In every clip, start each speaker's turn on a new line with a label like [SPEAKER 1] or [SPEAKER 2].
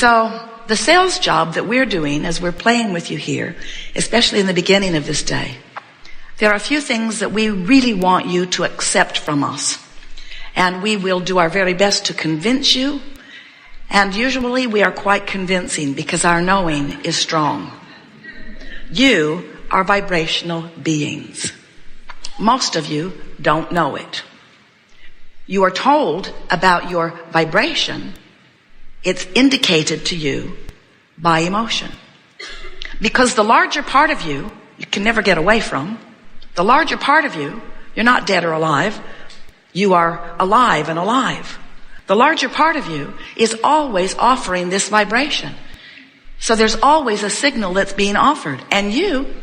[SPEAKER 1] So the sales job that we're doing as we're playing with you here, especially in the beginning of this day, there are a few things that we really want you to accept from us. And we will do our very best to convince you. And usually we are quite convincing because our knowing is strong. You are vibrational beings. Most of you don't know it. You are told about your vibration. It's indicated to you by emotion. Because the larger part of you can never get away from. The larger part of you, you're not dead or alive. You are alive and alive. The larger part of you is always offering this vibration. So there's always a signal that's being offered. And you,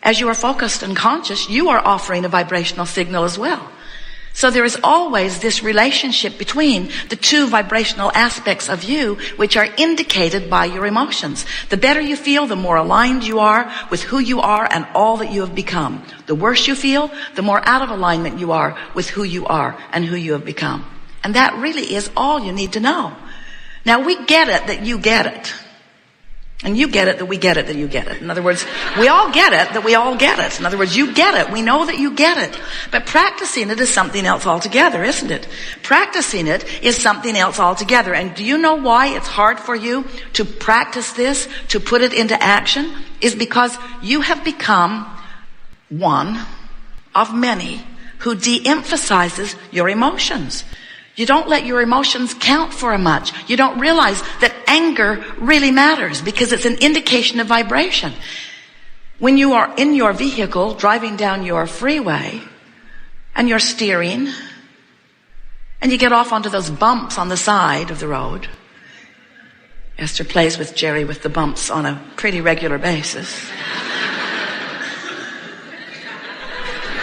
[SPEAKER 1] as you are focused and conscious, you are offering a vibrational signal as well. So there is always this relationship between the two vibrational aspects of you, which are indicated by your emotions. The better you feel, the more aligned you are with who you are and all that you have become. The worse you feel, the more out of alignment you are with who you are and who you have become. And that really is all you need to know. Now we get it that you get it. And you get it that we get it that you get it. In other words, we all get it that we all get it. In other words, you get it. We know that you get it. But practicing it is something else altogether, isn't it? Practicing it is something else altogether. And do you know why it's hard for you to practice this, to put it into action? Is because you have become one of many who de-emphasizes your emotions. You don't let your emotions count for much. You don't realize that anger really matters because it's an indication of vibration. When you are in your vehicle driving down your freeway and you're steering and you get off onto those bumps on the side of the road. Esther plays with Jerry with the bumps on a pretty regular basis.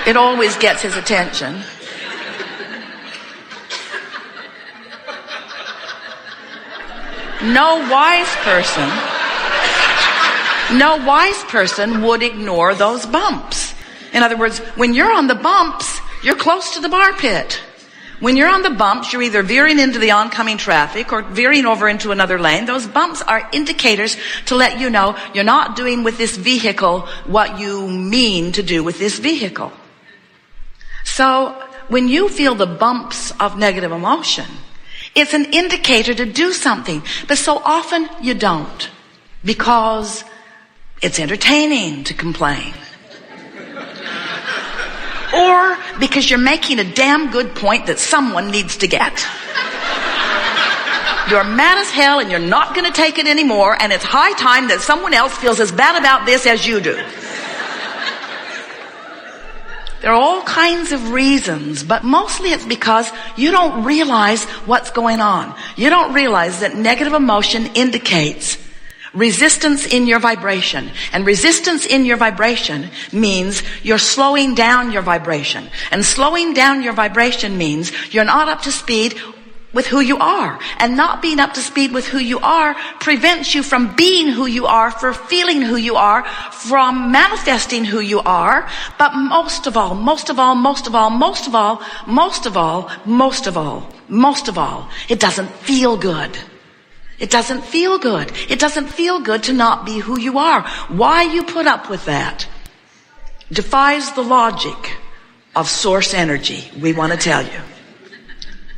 [SPEAKER 1] It always gets his attention. No wise person would ignore those bumps. In other words, when you're on the bumps, you're close to the bar pit. When you're on the bumps, you're either veering into the oncoming traffic or veering over into another lane. Those bumps are indicators to let you know you're not doing with this vehicle what you mean to do with this vehicle. So when you feel the bumps of negative emotion, it's an indicator to do something. But so often you don't because it's entertaining to complain. Or because you're making a damn good point that someone needs to get. You're mad as hell and you're not going to take it anymore, and it's high time that someone else feels as bad about this as you do. There are all kinds of reasons, but mostly it's because you don't realize what's going on. You don't realize that negative emotion indicates resistance in your vibration. And resistance in your vibration means you're slowing down your vibration. And slowing down your vibration means you're not up to speed with who you are. And not being up to speed with who you are prevents you from being who you are, from feeling who you are, from manifesting who you are. But most of all, it doesn't feel good. It doesn't feel good. It doesn't feel good to not be who you are. Why you put up with that defies the logic of source energy, we want to tell you.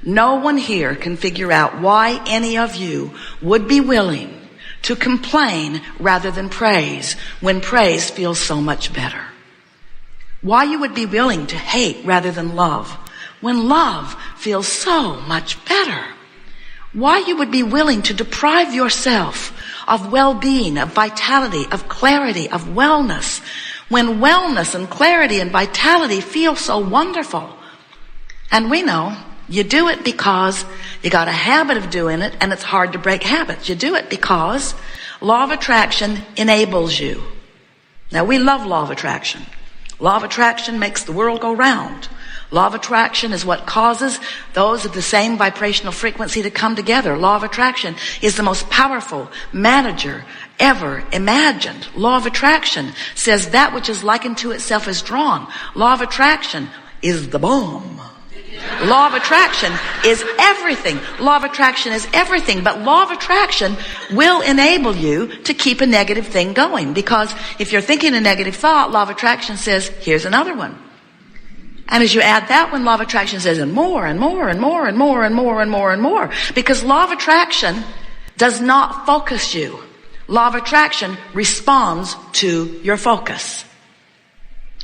[SPEAKER 1] No one here can figure out why any of you would be willing to complain rather than praise when praise feels so much better. Why you would be willing to hate rather than love when love feels so much better. Why you would be willing to deprive yourself of well-being, of vitality, of clarity, of wellness when wellness and clarity and vitality feel so wonderful. And we know you do it because you got a habit of doing it and it's hard to break habits. You do it because law of attraction enables you. Now we love law of attraction. Law of attraction makes the world go round. Law of attraction is what causes those of the same vibrational frequency to come together. Law of attraction is the most powerful manager ever imagined. Law of attraction says that which is likened to itself is drawn. Law of attraction is the bomb. Law of attraction is everything. Law of attraction is everything. But law of attraction will enable you to keep a negative thing going. Because if you're thinking a negative thought, law of attraction says, here's another one. And as you add that one, law of attraction says, and more, and more, and more, and more, and more, and more, and more. Because law of attraction does not focus you. Law of attraction responds to your focus.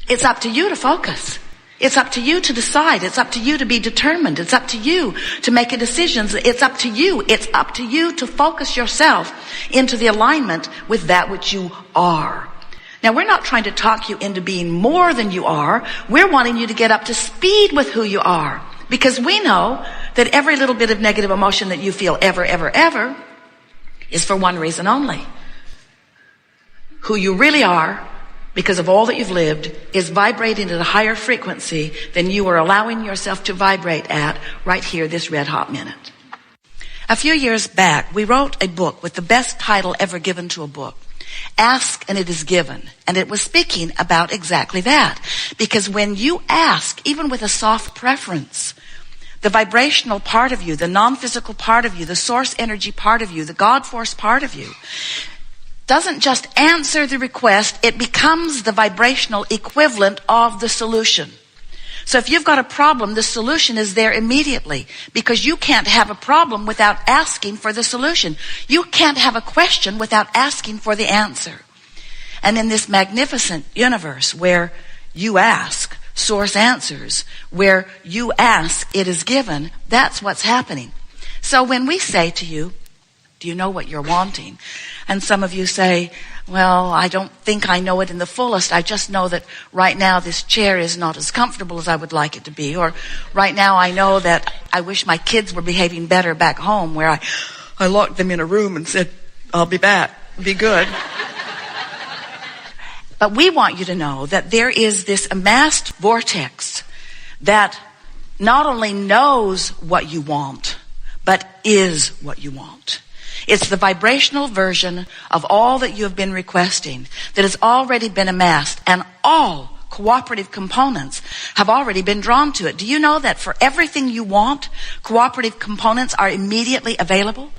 [SPEAKER 1] It's up to you to focus. It's up to you to decide. It's up to you to be determined. It's up to you to make a decision. It's up to you. It's up to you to focus yourself into the alignment with that which you are. Now, we're not trying to talk you into being more than you are. We're wanting you to get up to speed with who you are. Because we know that every little bit of negative emotion that you feel ever is for one reason only. Who you really are, because of all that you've lived, is vibrating at a higher frequency than you are allowing yourself to vibrate at right here, this red hot minute. A few years back, we wrote a book with the best title ever given to a book. Ask and it is given. And it was speaking about exactly that. Because when you ask, even with a soft preference, the vibrational part of you, the non-physical part of you, the source energy part of you, the God force part of you, doesn't just answer the request, it becomes the vibrational equivalent of the solution. So if you've got a problem, the solution is there immediately, because you can't have a problem without asking for the solution. You can't have a question without asking for the answer. And in this magnificent universe where you ask, source answers. Where you ask, it is given. That's what's happening. So when we say to you, do you know what you're wanting? And some of you say, well, I don't think I know it in the fullest. I just know that right now this chair is not as comfortable as I would like it to be. Or right now I know that I wish my kids were behaving better back home, where I locked them in a room and said, I'll be back. Be good. But we want you to know that there is this amassed vortex that not only knows what you want, but is what you want. It's the vibrational version of all that you have been requesting that has already been amassed, and all cooperative components have already been drawn to it. Do you know that for everything you want, cooperative components are immediately available?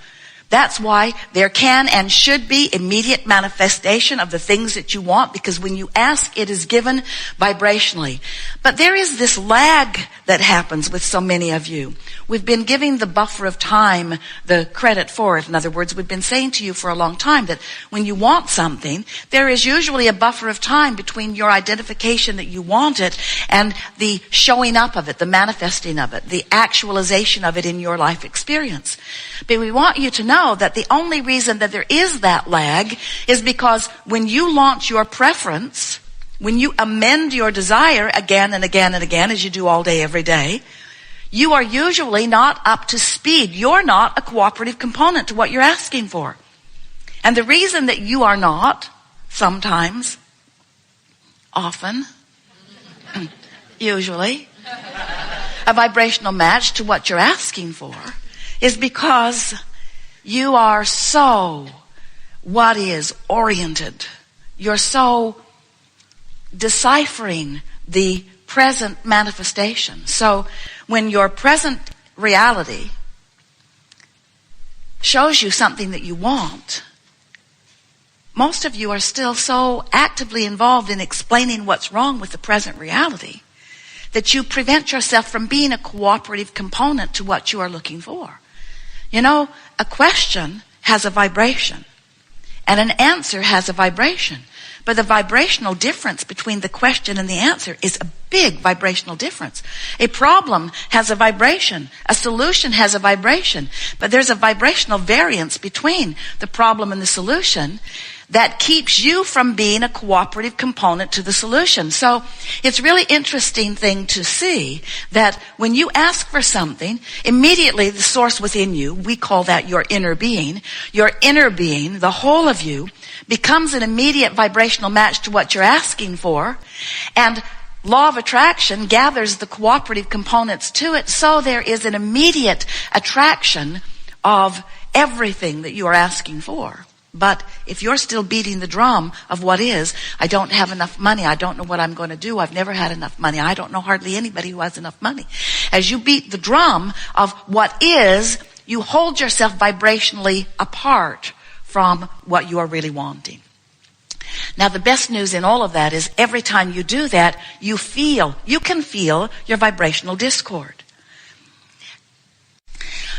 [SPEAKER 1] That's why there can and should be immediate manifestation of the things that you want, because when you ask, it is given vibrationally. But there is this lag that happens with so many of you. We've been giving the buffer of time the credit for it. In other words, we've been saying to you for a long time that when you want something, there is usually a buffer of time between your identification that you want it and the showing up of it, the manifesting of it, the actualization of it in your life experience. But we want you to know that the only reason that there is that lag is because when you launch your preference, when you amend your desire again and again and again, as you do all day, every day, you are usually not up to speed. You're not a cooperative component to what you're asking for. And the reason that you are not, sometimes, often, usually, a vibrational match to what you're asking for is because you are so what is oriented. You're so deciphering the present manifestation. So when your present reality shows you something that you want, most of you are still so actively involved in explaining what's wrong with the present reality that you prevent yourself from being a cooperative component to what you are looking for. You know, a question has a vibration, and an answer has a vibration. But the vibrational difference between the question and the answer is a big vibrational difference. A problem has a vibration. A solution has a vibration. But there's a vibrational variance between the problem and the solution that keeps you from being a cooperative component to the solution. So it's really interesting thing to see that when you ask for something, immediately the source within you, we call that your inner being, the whole of you, becomes an immediate vibrational match to what you're asking for. And law of attraction gathers the cooperative components to it, so there is an immediate attraction of everything that you are asking for. But if you're still beating the drum of what is, I don't have enough money, I don't know what I'm going to do, I've never had enough money, I don't know hardly anybody who has enough money. As you beat the drum of what is, you hold yourself vibrationally apart from what you are really wanting. Now, the best news in all of that is every time you do that, you can feel your vibrational discord.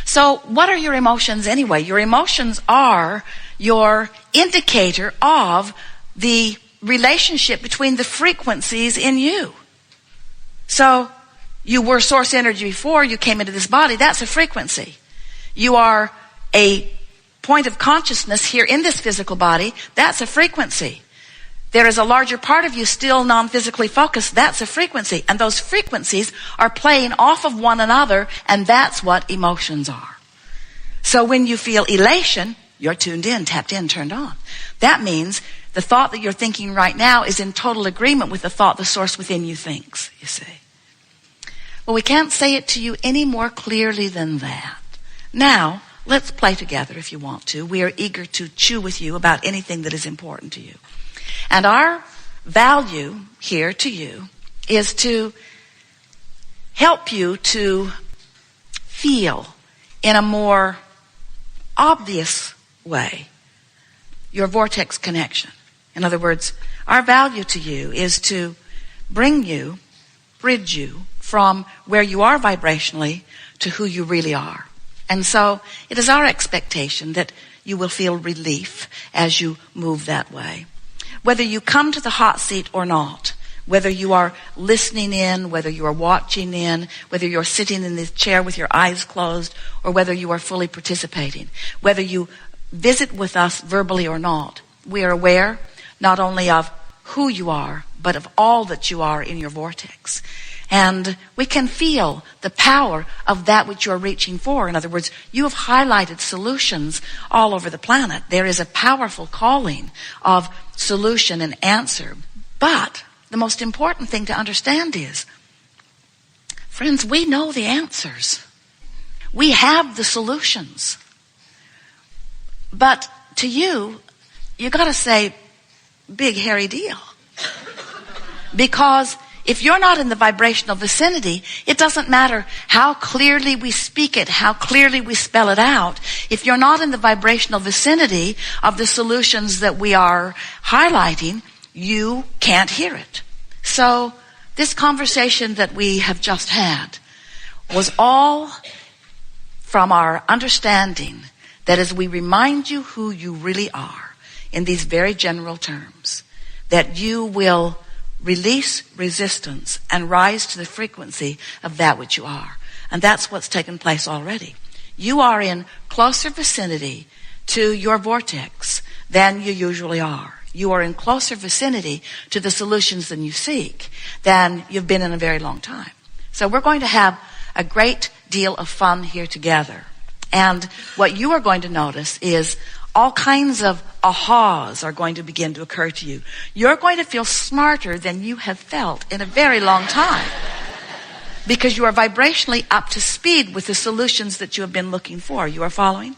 [SPEAKER 1] So what are your emotions anyway? Your emotions are your indicator of the relationship between the frequencies in you. So you were source energy before you came into this body. That's a frequency. You are a point of consciousness here in this physical body. That's a frequency. There is a larger part of you still non-physically focused. That's a frequency. And those frequencies are playing off of one another, and that's what emotions are. So when you feel elation, you're tuned in, tapped in, turned on. That means the thought that you're thinking right now is in total agreement with the thought the source within you thinks, you see. Well, we can't say it to you any more clearly than that. Now, let's play together if you want to. We are eager to chew with you about anything that is important to you. And our value here to you is to help you to feel in a more obvious way your vortex connection. In other words, our value to you is to bridge you from where you are vibrationally to who you really are. And so it is our expectation that you will feel relief as you move that way. Whether you come to the hot seat or not, whether you are listening in, whether you are watching in, whether you're sitting in this chair with your eyes closed, or whether you are fully participating, whether you visit with us verbally or not, we are aware not only of who you are, but of all that you are in your vortex. And we can feel the power of that which you're reaching for. In other words, you have highlighted solutions all over the planet. There is a powerful calling of solution and answer. But the most important thing to understand is, friends, we know the answers. We have the solutions. But to you got to say, big hairy deal. Because if you're not in the vibrational vicinity, it doesn't matter how clearly we speak it, how clearly we spell it out. If you're not in the vibrational vicinity of the solutions that we are highlighting, you can't hear it. So this conversation that we have just had was all from our understanding that as we remind you who you really are in these very general terms, that you will release resistance and rise to the frequency of that which you are. And that's what's taken place already. You are in closer vicinity to your vortex than you usually are. You are in closer vicinity to the solutions than you seek than you've been in a very long time. So we're going to have a great deal of fun here together. And what you are going to notice is all kinds of ahas are going to begin to occur to you. You're going to feel smarter than you have felt in a very long time because you are vibrationally up to speed with the solutions that you have been looking for. You are following?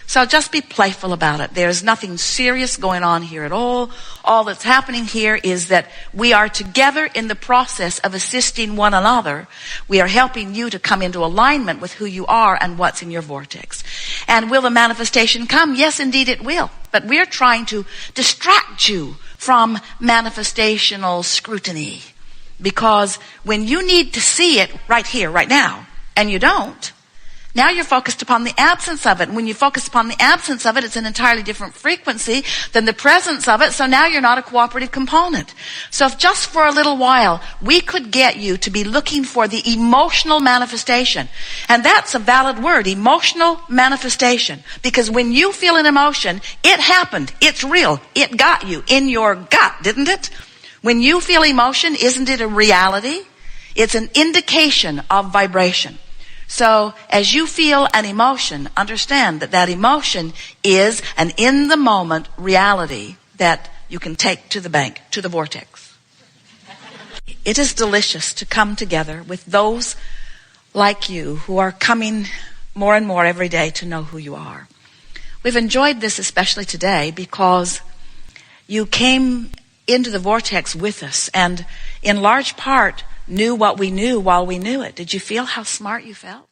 [SPEAKER 1] So just be playful about it. There's nothing serious going on here at all. All that's happening here is that we are together in the process of assisting one another. We are helping you to come into alignment with who you are and what's in your vortex. And will the manifestation come? Yes, indeed it will. But we're trying to distract you from manifestational scrutiny. Because when you need to see it right here, right now, and you don't, now you're focused upon the absence of it. And when you focus upon the absence of it, it's an entirely different frequency than the presence of it. So now you're not a cooperative component. So if just for a little while, we could get you to be looking for the emotional manifestation. And that's a valid word, emotional manifestation. Because when you feel an emotion, it happened. It's real. It got you in your gut, didn't it? When you feel emotion, isn't it a reality? It's an indication of vibration. So as you feel an emotion, understand that that emotion is an in-the-moment reality that you can take to the bank, to the vortex. It is delicious to come together with those like you who are coming more and more every day to know who you are. We've enjoyed this especially today because you came into the vortex with us and in large part knew what we knew while we knew it. Did you feel how smart you felt?